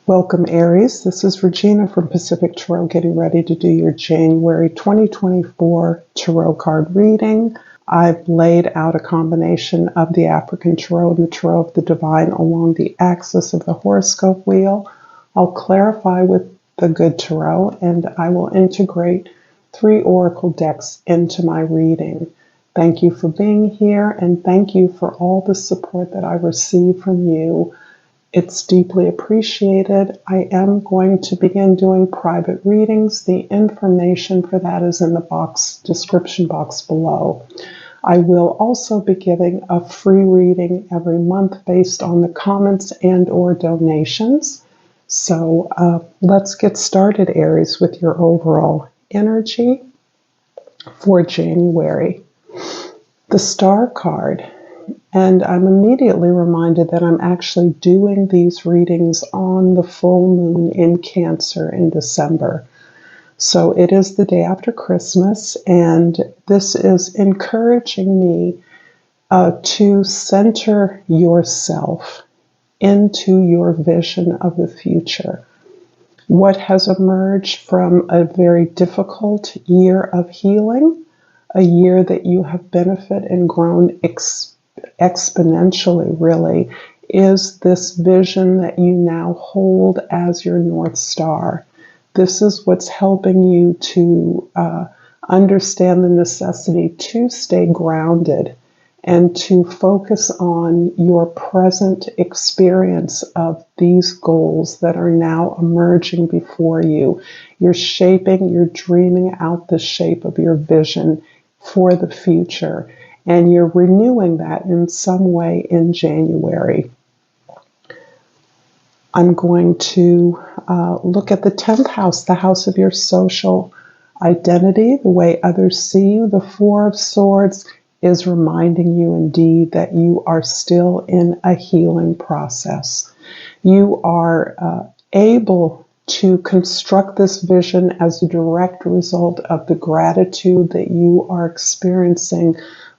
Welcome, Aries. This is Regina from Pacific Tarot, getting ready to do your January 2024 tarot card reading. I've laid out a combination of the African Tarot and the Tarot of the Divine along the axis of the horoscope wheel. I'll clarify with the Good Tarot, and I will integrate 3 oracle decks into my reading. Thank you for being here, and thank you for all the support that I receive from you. It's deeply appreciated. I am going to begin doing private readings. The information for that is in the description box below. I will also be giving a free reading every month based on the comments and or donations. So let's get started, Aries, with your overall energy for January. The Star card. And I'm immediately reminded that I'm actually doing these readings on the full moon in Cancer in December. So it is the day after Christmas, and this is encouraging me to center yourself into your vision of the future. What has emerged from a very difficult year of healing, a year that you have benefited and grown exponentially, really, is this vision that you now hold as your North Star. This is what's helping you to understand the necessity to stay grounded and to focus on your present experience of these goals that are now emerging before you. You're dreaming out the shape of your vision for the future. And you're renewing that in some way in January. I'm going to look at the 10th house, the house of your social identity, the way others see you. The 4 of Swords is reminding you indeed that you are still in a healing process. You are able to construct this vision as a direct result of the gratitude that you are experiencing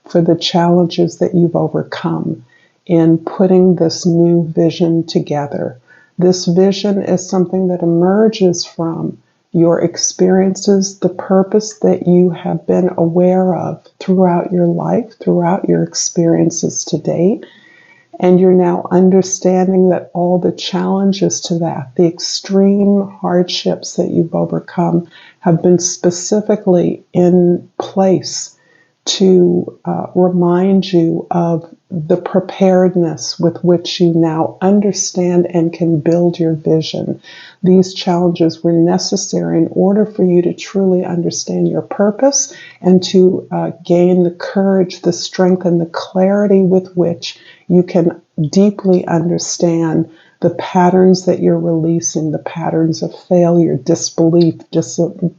for the challenges that you've overcome in putting this new vision together. This vision is something that emerges from your experiences, the purpose that you have been aware of throughout your life, throughout your experiences to date. And you're now understanding that all the challenges to that, the extreme hardships that you've overcome, have been specifically in place to remind you of the preparedness with which you now understand and can build your vision. These challenges were necessary in order for you to truly understand your purpose and to gain the courage, the strength, and the clarity with which you can deeply understand the patterns that you're releasing, the patterns of failure, disbelief,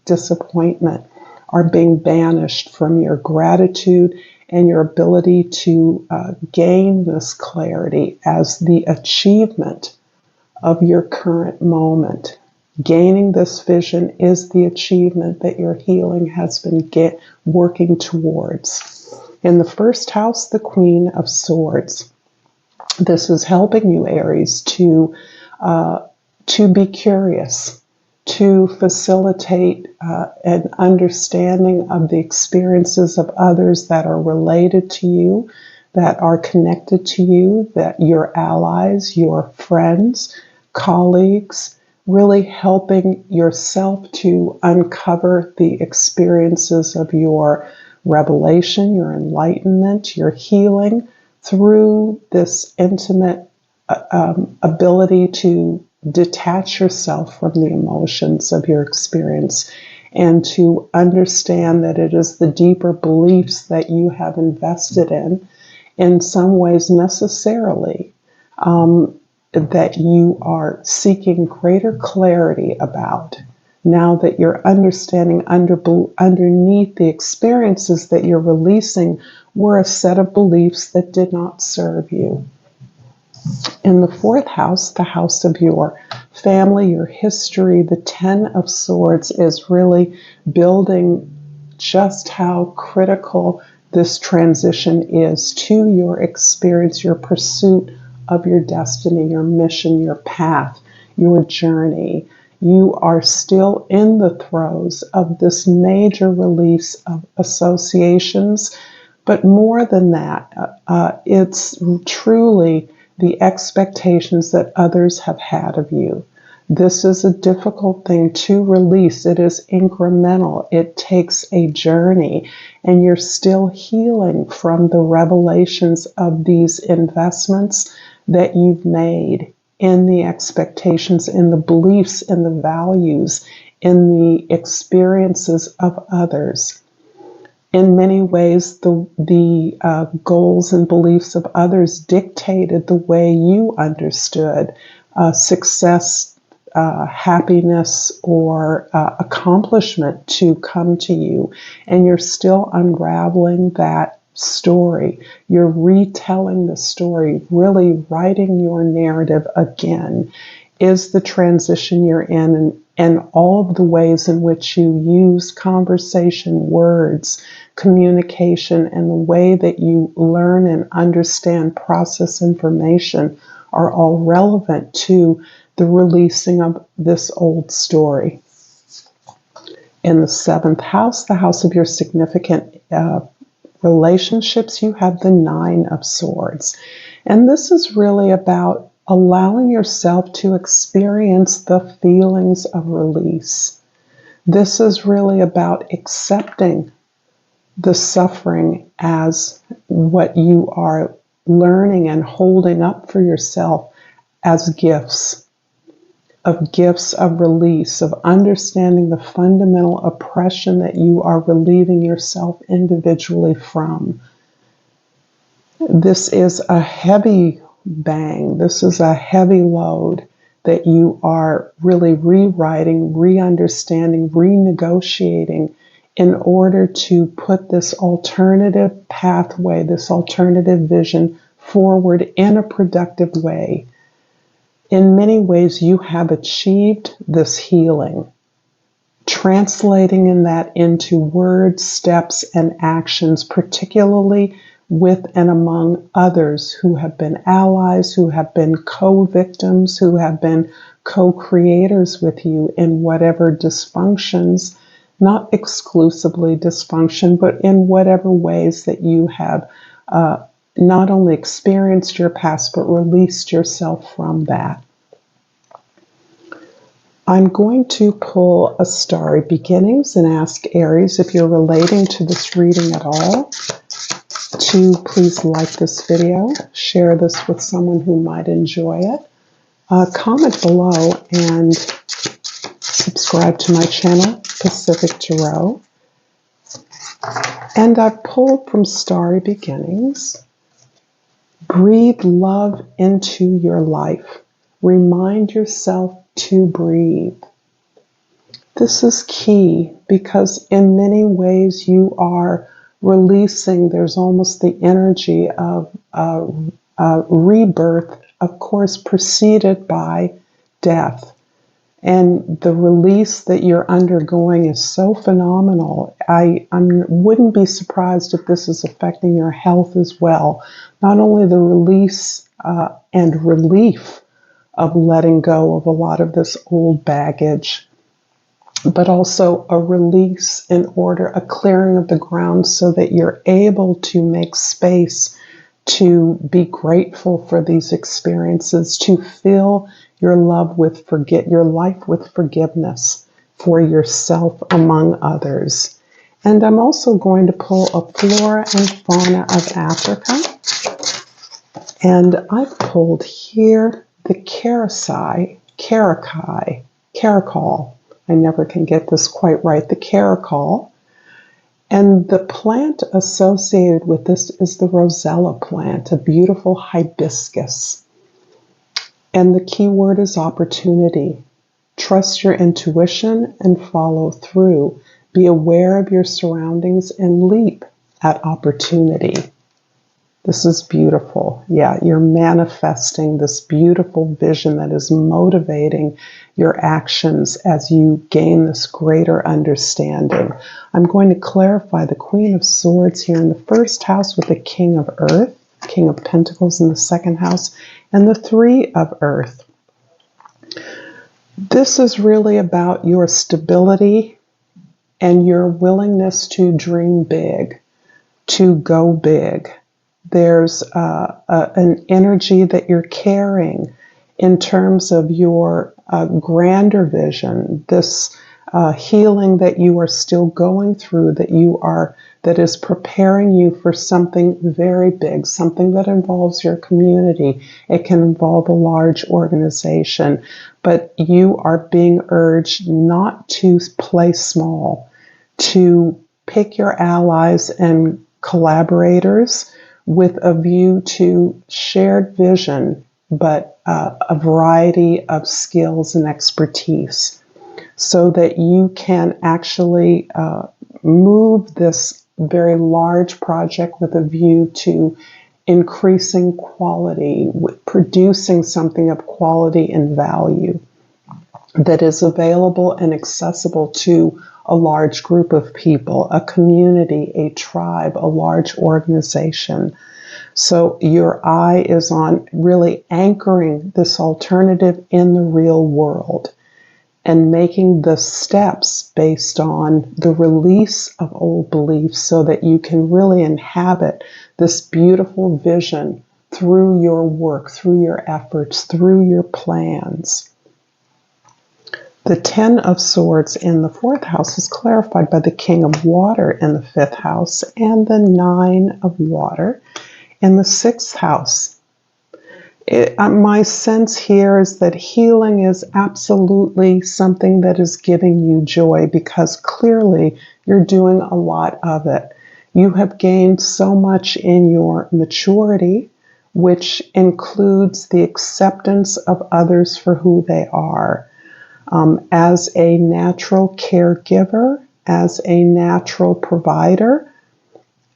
disappointment, are being banished from your gratitude and your ability to gain this clarity as the achievement of your current moment. Gaining this vision is the achievement that your healing has been working towards. In the 1st house, the Queen of Swords. This is helping you, Aries, to be curious, to facilitate an understanding of the experiences of others that are related to you, that are connected to you, that your allies, your friends, colleagues, really helping yourself to uncover the experiences of your revelation, your enlightenment, your healing through this intimate ability to detach yourself from the emotions of your experience and to understand that it is the deeper beliefs that you have invested in some ways necessarily, that you are seeking greater clarity about now that you're understanding underneath the experiences that you're releasing were a set of beliefs that did not serve you. In the 4th house, the house of your family, your history, the 10 of Swords is really building just how critical this transition is to your experience, your pursuit of your destiny, your mission, your path. your journey. You are still in the throes of this major release of associations, but more than that, it's truly the expectations that others have had of you. This is a difficult thing to release. It is incremental. It takes a journey, and you're still healing from the revelations of these investments that you've made in the expectations, in the beliefs, in the values, in the experiences of others. In many ways, the goals and beliefs of others dictated the way you understood success, happiness, or accomplishment to come to you. And you're still unraveling that story. You're retelling the story, really writing your narrative again. Is the transition you're in, and all of the ways in which you use conversation, words, communication, and the way that you learn and understand, process information are all relevant to the releasing of this old story. In the 7th house, the house of your significant relationships, you have the 9 of Swords. And this is really about allowing yourself to experience the feelings of release. This is really about accepting the suffering as what you are learning and holding up for yourself as gifts of release, of understanding the fundamental oppression that you are relieving yourself individually from. This is a heavy bang. This is a heavy load that you are really rewriting, re-understanding, renegotiating in order to put this alternative pathway, this alternative vision forward in a productive way. In many ways, you have achieved this healing, translating that into words, steps, and actions, particularly with and among others who have been allies, who have been co-victims, who have been co-creators with you in whatever dysfunctions, not exclusively dysfunction, but in whatever ways that you have not only experienced your past, but released yourself from that. I'm going to pull a Starry Beginnings and ask Aries, if you're relating to this reading at all, to please like this video, share this with someone who might enjoy it, comment below, and subscribe to my channel, Pacific Tarot. And I've pulled from Starry Beginnings. Breathe love into your life. Remind yourself to breathe. This is key because in many ways you are releasing, there's almost the energy of rebirth, of course, preceded by death. And the release that you're undergoing is so phenomenal. I wouldn't be surprised if this is affecting your health as well. Not only the release and relief of letting go of a lot of this old baggage, but also a release in order, a clearing of the ground so that you're able to make space to be grateful for these experiences, to fill your life with forgiveness for yourself among others. And I'm also going to pull a Flora and Fauna of Africa. And I've pulled here the Caracal. I never can get this quite right. The Caracal. And the plant associated with this is the Rosella plant, a beautiful hibiscus. And the key word is opportunity. Trust your intuition and follow through. Be aware of your surroundings and leap at opportunity. This is beautiful. Yeah, you're manifesting this beautiful vision that is motivating your actions as you gain this greater understanding. I'm going to clarify the Queen of Swords here in the 1st house with the King of Earth, King of Pentacles in the 2nd house, and the 3 of Earth. This is really about your stability and your willingness to dream big, to go big. There's an energy that you're carrying in terms of your grander vision, this healing that you are still going through, that is preparing you for something very big, something that involves your community. It can involve a large organization, but you are being urged not to play small, to pick your allies and collaborators with a view to shared vision, but a variety of skills and expertise, so that you can actually move this very large project with a view to increasing quality, producing something of quality and value that is available and accessible to a large group of people, a community, a tribe, a large organization. So your eye is on really anchoring this alternative in the real world and making the steps based on the release of old beliefs so that you can really inhabit this beautiful vision through your work, through your efforts, through your plans. The Ten of Swords in the fourth house is clarified by the King of Water in the fifth house and the Nine of Water in the sixth house. My sense here is that healing is absolutely something that is giving you joy, because clearly you're doing a lot of it. You have gained so much in your maturity, which includes the acceptance of others for who they are. As a natural caregiver, as a natural provider,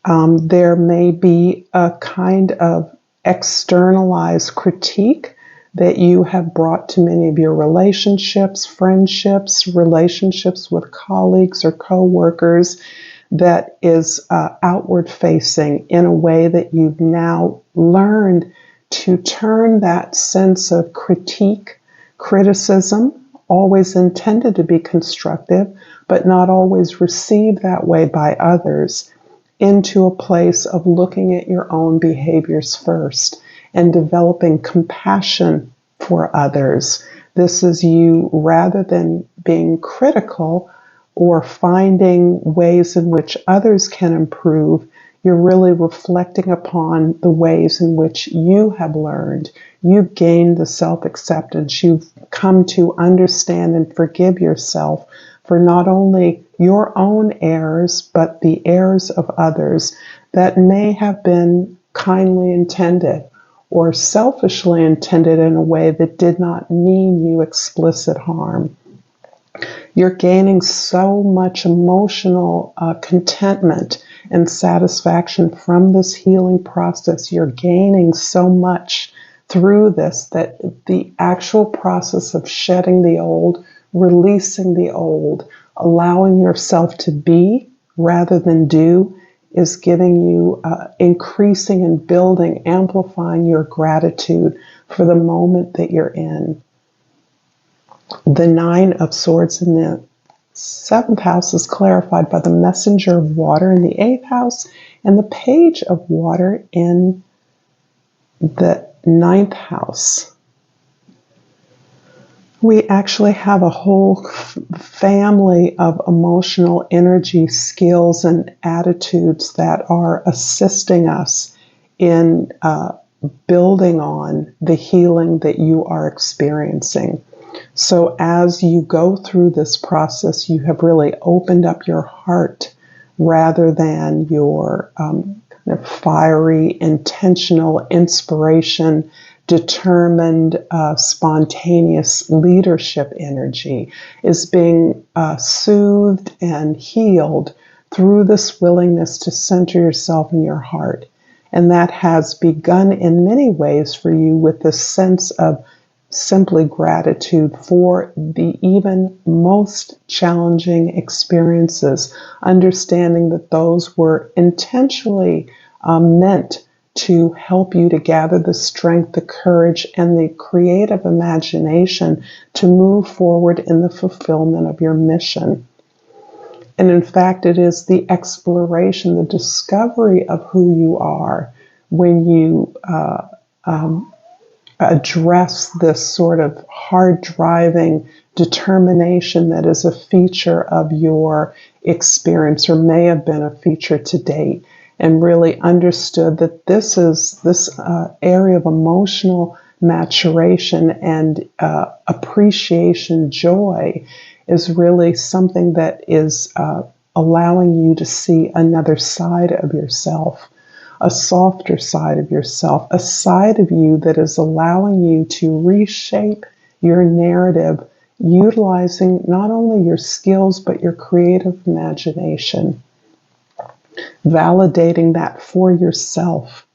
there may be a kind of externalized critique that you have brought to many of your relationships, friendships, relationships with colleagues or co-workers, that is outward facing in a way that you've now learned to turn that sense of critique, criticism, always intended to be constructive, but not always received that way by others, into a place of looking at your own behaviors first and developing compassion for others. This is you, rather than being critical or finding ways in which others can improve, you're really reflecting upon the ways in which you have learned. You've gained the self-acceptance. You've come to understand and forgive yourself for not only your own errors, but the errors of others that may have been kindly intended or selfishly intended in a way that did not mean you explicit harm. You're gaining so much emotional contentment and satisfaction from this healing process. You're gaining so much through this that the actual process of shedding the old, releasing the old, allowing yourself to be rather than do, is giving you increasing and building, amplifying your gratitude for the moment that you're in. The Nine of Swords in the seventh house is clarified by the Messenger of Water in the eighth house and the Page of Water in the ninth house. We actually have a whole family of emotional energy, skills, and attitudes that are assisting us in building on the healing that you are experiencing. So as you go through this process, you have really opened up your heart rather than your kind of fiery, intentional inspiration, determined, spontaneous leadership energy is being soothed and healed through this willingness to center yourself in your heart. And that has begun in many ways for you with this sense of simply gratitude for the even most challenging experiences, understanding that those were intentionally meant to help you to gather the strength, the courage, and the creative imagination to move forward in the fulfillment of your mission. And in fact, it is the exploration, the discovery of who you are when you address this sort of hard-driving determination that is a feature of your experience or may have been a feature to date, and really understood that this area of emotional maturation and appreciation, joy, is really something that is allowing you to see another side of yourself, a softer side of yourself, a side of you that is allowing you to reshape your narrative, utilizing not only your skills but your creative imagination, validating that for yourself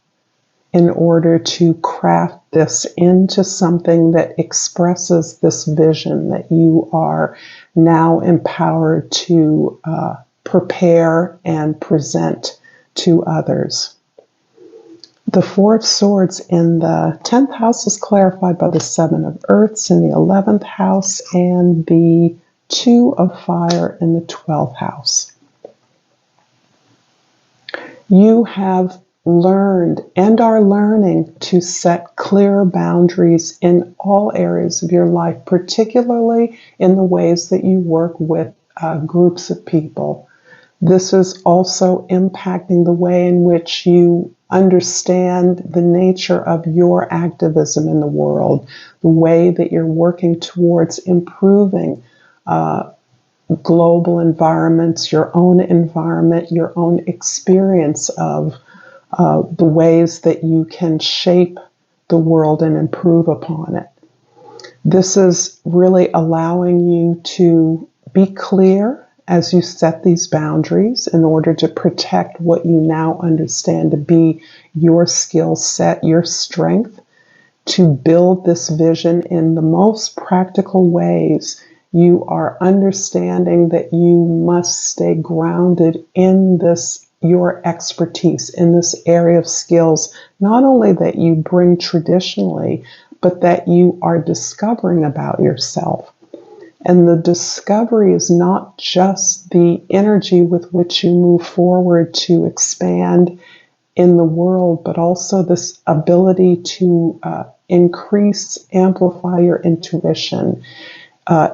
in order to craft this into something that expresses this vision that you are now empowered to prepare and present to others. The Four of Swords in the 10th house is clarified by the Seven of Earths in the 11th house and the Two of Fire in the 12th house. You have learned and are learning to set clearer boundaries in all areas of your life, particularly in the ways that you work with groups of people. This is also impacting the way in which you understand the nature of your activism in the world, the way that you're working towards improving global environments, your own environment, your own experience of the ways that you can shape the world and improve upon it. This is really allowing you to be clear as you set these boundaries in order to protect what you now understand to be your skill set, your strength, to build this vision in the most practical ways. You are understanding that you must stay grounded in this, your expertise in this area of skills, not only that you bring traditionally, but that you are discovering about yourself. And the discovery is not just the energy with which you move forward to expand in the world, but also this ability to increase, amplify your intuition,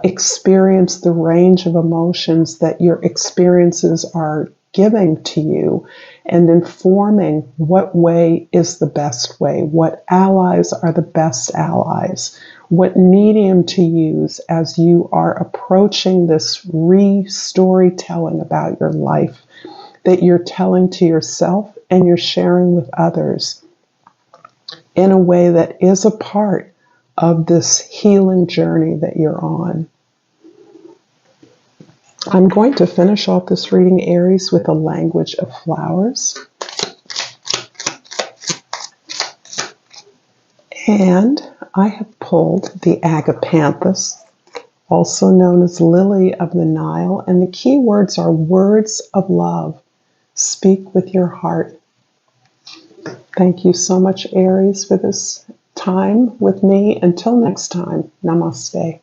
experience the range of emotions that your experiences are giving to you, and informing what way is the best way, what allies are the best allies, what medium to use as you are approaching this re-storytelling about your life that you're telling to yourself and you're sharing with others in a way that is a part of this healing journey that you're on. I'm going to finish off this reading, Aries, with a language of flowers. And I have pulled the agapanthus, also known as lily of the Nile, and the key words are words of love. Speak with your heart. Thank you so much, Aries, for this time with me. Until next time, namaste.